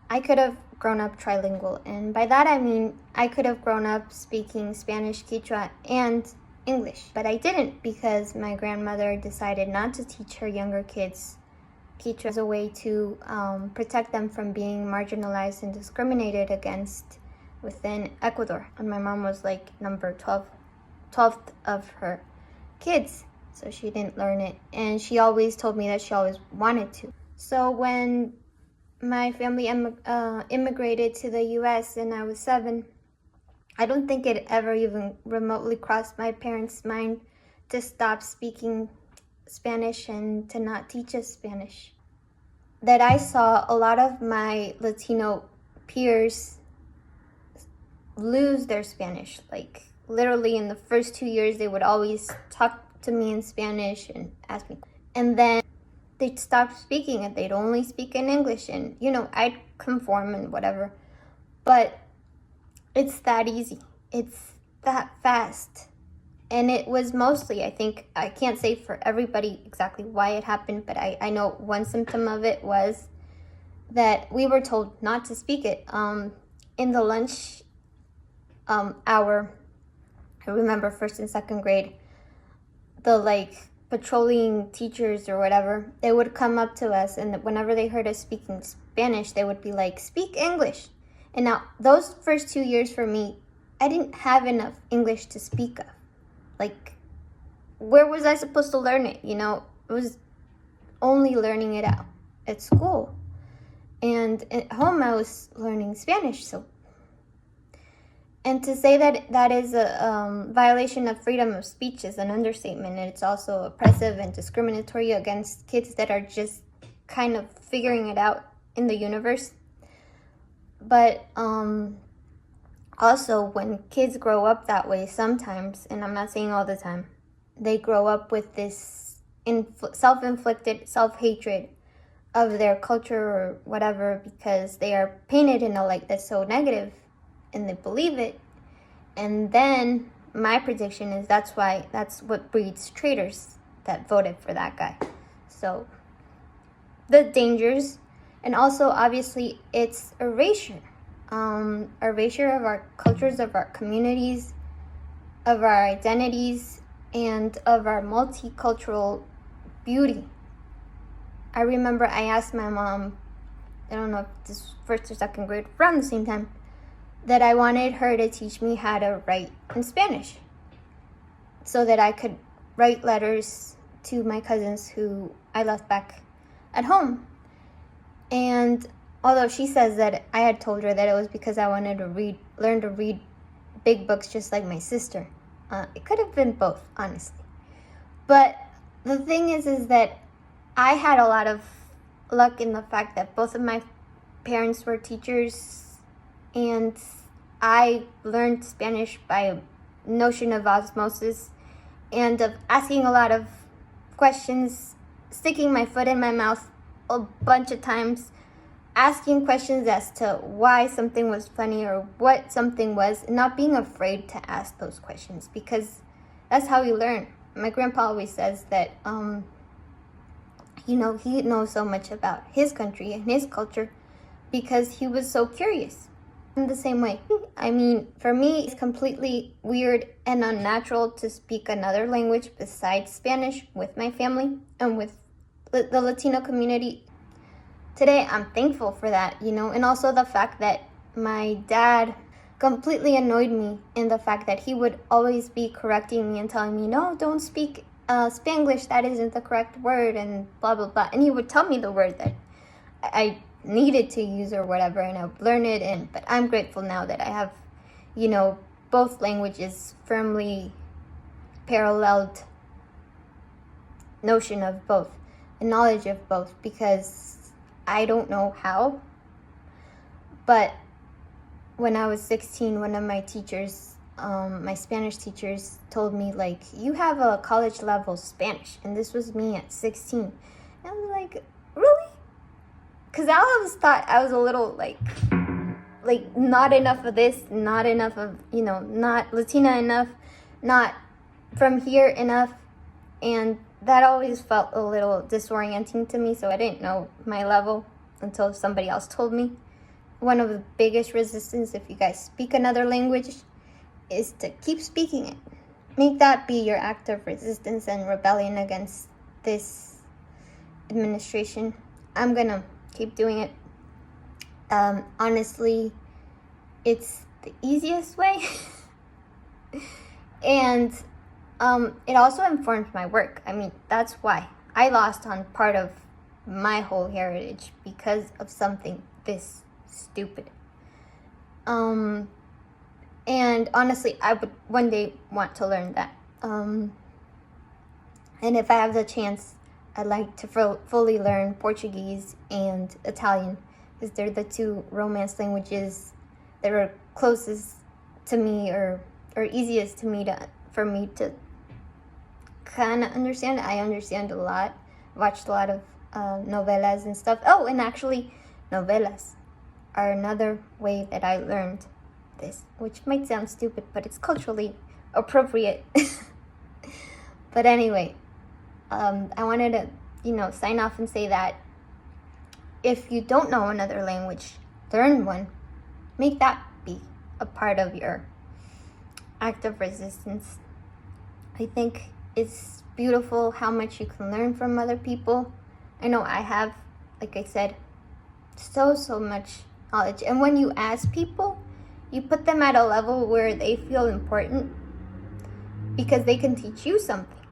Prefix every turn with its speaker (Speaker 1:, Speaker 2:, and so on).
Speaker 1: I could have grown up trilingual, and by that I mean I could have grown up speaking Spanish, Quichua, and English, but I didn't because my grandmother decided not to teach her younger kids Quichua as a way to protect them from being marginalized and discriminated against within Ecuador. And my mom was like number 12th of her kids, so she didn't learn it, and she always told me that she always wanted to. So when my family immigrated to the US and I was 7, I don't think it ever even remotely crossed my parents' mind to stop speaking Spanish and to not teach us Spanish. That I saw a lot of my Latino peers lose their Spanish. Like literally in the first 2 years, they would always talk to me in Spanish and ask me. And then they'd stop speaking it. They'd only speak in English, and I'd conform and whatever. But it's that easy. It's that fast. And it was mostly, I think, I can't say for everybody exactly why it happened, but I know one symptom of it was that we were told not to speak it. In the lunch hour, I remember first and second grade, the patrolling teachers or whatever, they would come up to us, and whenever they heard us speaking Spanish, they would be like, "Speak English." And now those first 2 years for me, I didn't have enough English to speak of. Like, where was I supposed to learn it? It was only learning it out at school, and at home I was learning Spanish. And to say that that is a violation of freedom of speech is an understatement. And it's also oppressive and discriminatory against kids that are just kind of figuring it out in the universe. But also, when kids grow up that way sometimes, and I'm not saying all the time, they grow up with this self-inflicted self-hatred of their culture or whatever, because they are painted in a light that's so negative and they believe it. And then my prediction is that's what breeds traitors that voted for that guy. So the dangers, and also obviously it's erasure of our cultures, of our communities, of our identities, and of our multicultural beauty. I remember I asked my mom, I don't know if this was first or second grade, around the same time, that I wanted her to teach me how to write in Spanish so that I could write letters to my cousins who I left back at home. And although she says that I had told her that it was because I wanted to learn to read big books just like my sister. It could have been both, honestly. But the thing is that I had a lot of luck in the fact that both of my parents were teachers, and I learned Spanish by a notion of osmosis and of asking a lot of questions, sticking my foot in my mouth a bunch of times, asking questions as to why something was funny or what something was, and not being afraid to ask those questions, because that's how we learn. My grandpa always says that, he knows so much about his country and his culture because he was so curious. In the same way, I mean, for me, it's completely weird and unnatural to speak another language besides Spanish with my family and with the Latino community. Today, I'm thankful for that, and also the fact that my dad completely annoyed me in the fact that he would always be correcting me and telling me, "No, don't speak Spanglish, that isn't the correct word," and blah, blah, blah. And he would tell me the word that I needed to use or whatever, and I would learn it. But I'm grateful now that I have, both languages firmly paralleled notion of both and knowledge of both, because I don't know how, but when I was 16, one of my teachers, my Spanish teachers, told me, you have a college level Spanish, and this was me at 16. And I was like, really? Because I always thought I was a little not enough of this, not enough of, not Latina enough, not from here enough, and that always felt a little disorienting to me, so I didn't know my level until somebody else told me. one of the biggest resistance if you guys speak another language is to keep speaking it. Make that be your act of resistance and rebellion against this administration. I'm gonna keep doing it. Honestly, it's the easiest way. And it also informs my work. I mean, that's why I lost on part of my whole heritage because of something this stupid. And honestly, I would one day want to learn that. And if I have the chance, I'd like to fully learn Portuguese and Italian, because they're the two Romance languages that are closest to me or easiest for me to kind of understand. I understand a lot. Watched a lot of novelas and stuff. Oh, and actually, novelas are another way that I learned this, which might sound stupid, but it's culturally appropriate. But anyway, I wanted to, sign off and say that if you don't know another language, learn one. Make that be a part of your act of resistance. I think it's beautiful how much you can learn from other people. I know I have, like I said, so much knowledge. And when you ask people, you put them at a level where they feel important because they can teach you something.